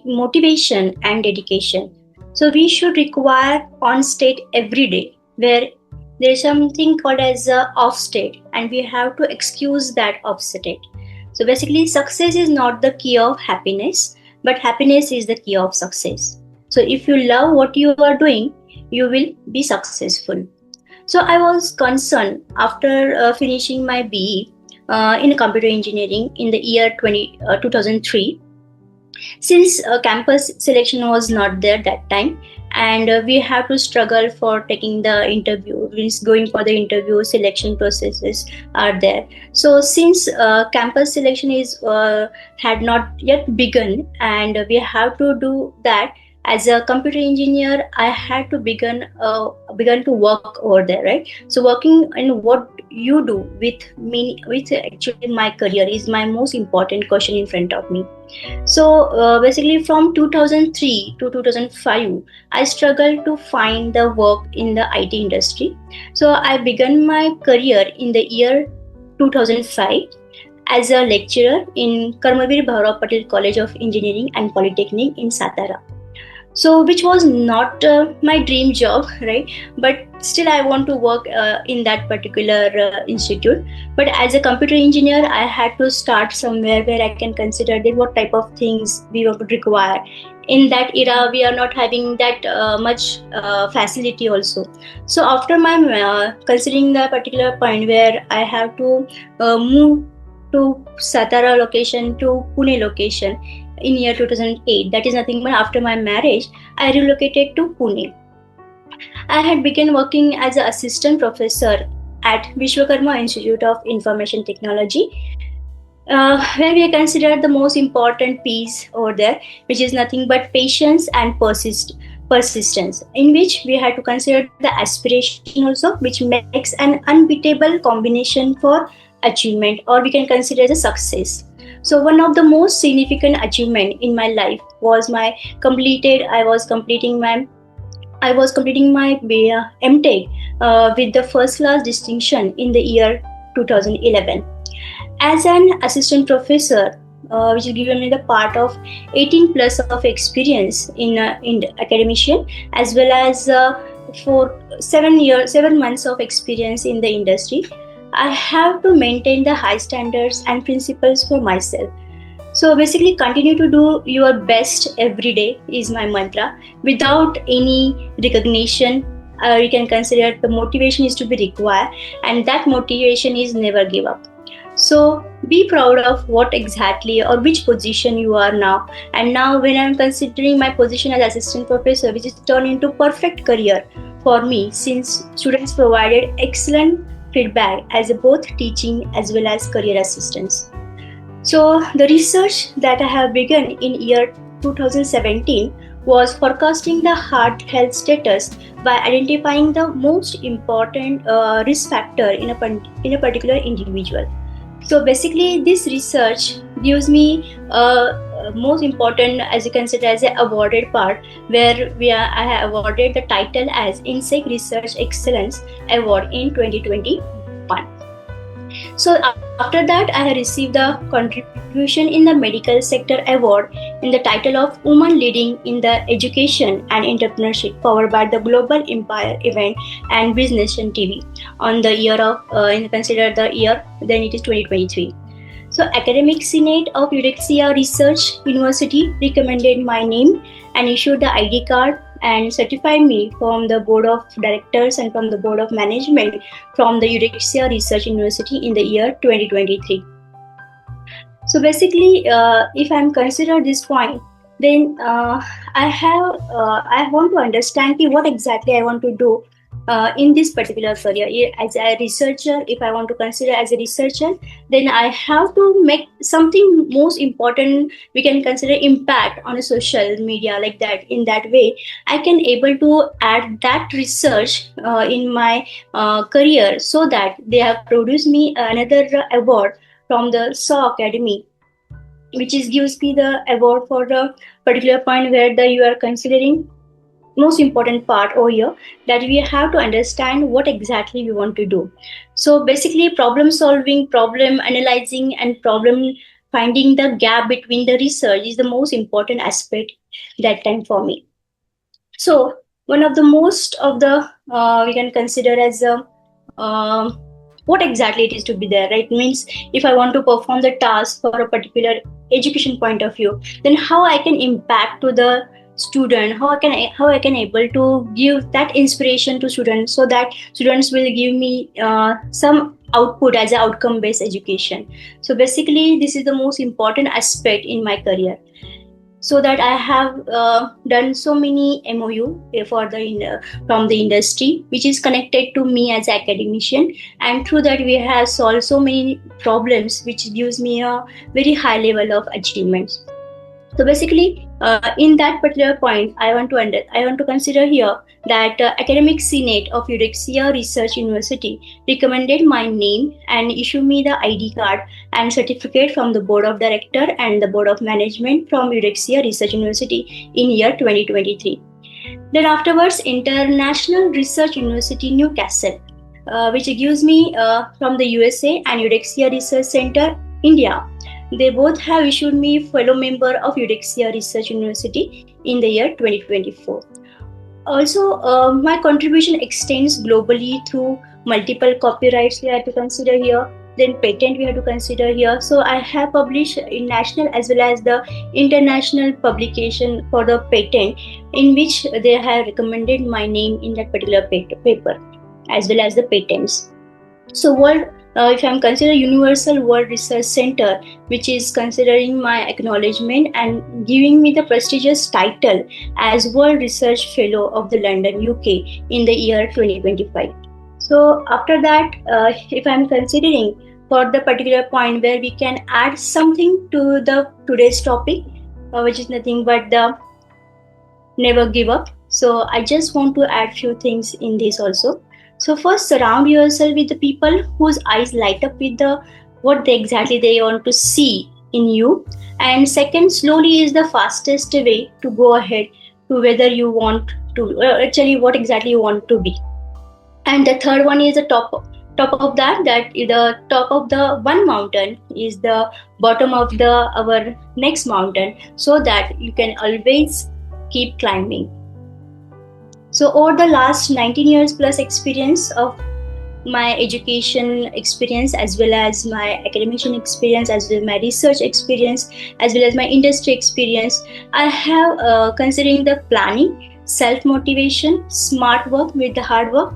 motivation and dedication. So we should require on state every day, where there is something called as a off state, and we have to excuse that off state. So basically, success is not the key of happiness, but happiness is the key of success. So if you love what you are doing, you will be successful. So I was concerned after finishing my BE in computer engineering in the year 2003, since campus selection was not there that time, and we have to struggle for taking the interview, means going for the interview, selection processes are there. So since campus selection is had not yet begun, and we have to do that, as a computer engineer I had to begun to work over there, right? So working in what you do with me, with actually my career, is my most important question in front of me. So basically from 2003 to 2005 I struggled to find the work in the IT industry. So I began my career in the year 2005 as a lecturer in Karmavir Bhaurao Patel College of Engineering and Polytechnic in Satara. So which was not my dream job, right? But still I want to work in that particular institute. But as a computer engineer I had to start somewhere where I can consider that what type of things we would require. In that era we are not having that much facility also. So after my considering the particular point where I have to move to Satara location to Pune location in year 2008, that is nothing but after my marriage I relocated to Pune. I had begun working as an assistant professor at Vishwakarma Institute of Information Technology, where we considered the most important piece over there, which is nothing but patience and persistence, in which we had to consider the aspiration also, which makes an unbeatable combination for achievement, or we can consider as a success. So one of the most significant achievement in my life was I was completing my MTech with the first class distinction in the year 2011. As an assistant professor, which is given me the part of 18 plus of experience in academician, as well as for 7 months of experience in the industry, I have to maintain the high standards and principles for myself. So basically, continue to do your best every day is my mantra, without any recognition. You can consider the motivation is to be required, and that motivation is never give up. So be proud of what exactly or which position you are now. And now when I'm considering my position as assistant professor, which is turned into perfect career for me, since students provided excellent feedback as both teaching as well as career assistance. So the research that I have begun in year 2017 was forecasting the heart health status by identifying the most important risk factor in a particular individual. So basically this research gives me most important, as you consider, as an awarded part, where I have awarded the title as INSEC Research Excellence Award in 2021. So after that I have received the contribution in the medical sector award in the title of Woman Leading in the Education and Entrepreneurship, powered by the Global Empire Event and Business and TV on the year of consider the year, then it is 2023. So Academic Senate of Eudoxia Research University recommended my name and issued the ID card and certified me from the board of directors and from the board of management from the Eudoxia Research University in the year 2023. So basically, if I'm considered this point, then I want to understand what exactly I want to do in this particular career as a researcher. If I want to consider as a researcher, then I have to make something most important, we can consider impact on a social media, like that. In that way I can able to add that research in my career, so that they have produced me another award from the SAW Academy, which is gives me the award for the particular point where you are considering most important part over here, that we have to understand what exactly we want to do. So basically problem solving, problem analyzing, and problem finding the gap between the research is the most important aspect that time for me. So one of the most of the we can consider as a what exactly it is to be there, right? Means if I want to perform the task for a particular education point of view, then how I can impact to the student, how I can able to give that inspiration to students, so that students will give me some output as an outcome based education. So basically this is the most important aspect in my career, so that I have done so many MOU for from the industry, which is connected to me as an academician, and through that we have solved so many problems, which gives me a very high level of achievements. So basically, in that particular point, I want to consider here that Academic Senate of Eudoxia Research University recommended my name and issued me the ID card and certificate from the Board of Director and the Board of Management from Eudoxia Research University in year 2023. Then afterwards, International Research University Newcastle, which gives me from the USA, and Eudoxia Research Center, India. They both have issued me fellow member of Eudoxia Research University in the year 2024. Also, my contribution extends globally through multiple copyrights we have to consider here, then patent we have to consider here. So I have published in national as well as the international publication for the patent, in which they have recommended my name in that particular paper, as well as the patents. So if I'm consider Universal World Research Center, which is considering my acknowledgement and giving me the prestigious title as World Research Fellow of the London, UK in the year 2025. So after that, if I'm considering for the particular point where we can add something to the today's topic, which is nothing but the never give up. So I just want to add few things in this also. So first, surround yourself with the people whose eyes light up with what exactly they want to see in you. And second, slowly is the fastest way to go ahead to whether you want to, actually what exactly you want to be. And the third one is the top of that the top of the one mountain is the bottom of our next mountain, so that you can always keep climbing. So over the last 19 years plus experience of my education experience, as well as my academician experience, as well as my research experience, as well as my industry experience, I have considering the planning, self-motivation, smart work with the hard work,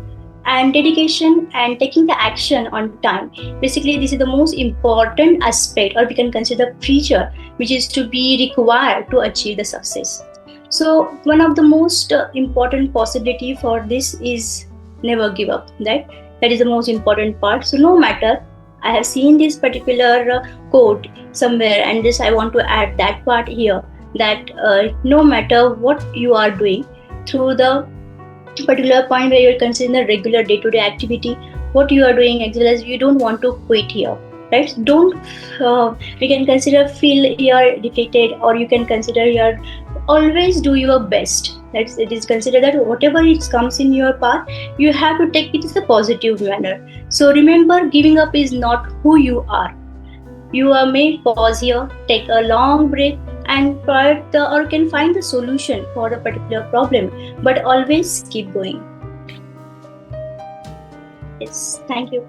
and dedication, and taking the action on time. Basically, this is the most important aspect, or we can consider feature, which is to be required to achieve the success. So one of the most important possibility for this is never give up. That is the most important part. So no matter, I have seen this particular quote somewhere, and this I want to add that part here, that no matter what you are doing, through the particular point where you're considering the regular day-to-day activity, what you are doing, as well as you don't want to quit here. Right? Don't you can consider feel you're defeated, or you can consider you're always do your best. It is considered that whatever it comes in your path, you have to take it in a positive manner. So remember, giving up is not who you are. You are made pause here, take a long breath, and can find the solution for a particular problem, but always keep going. Yes, thank you.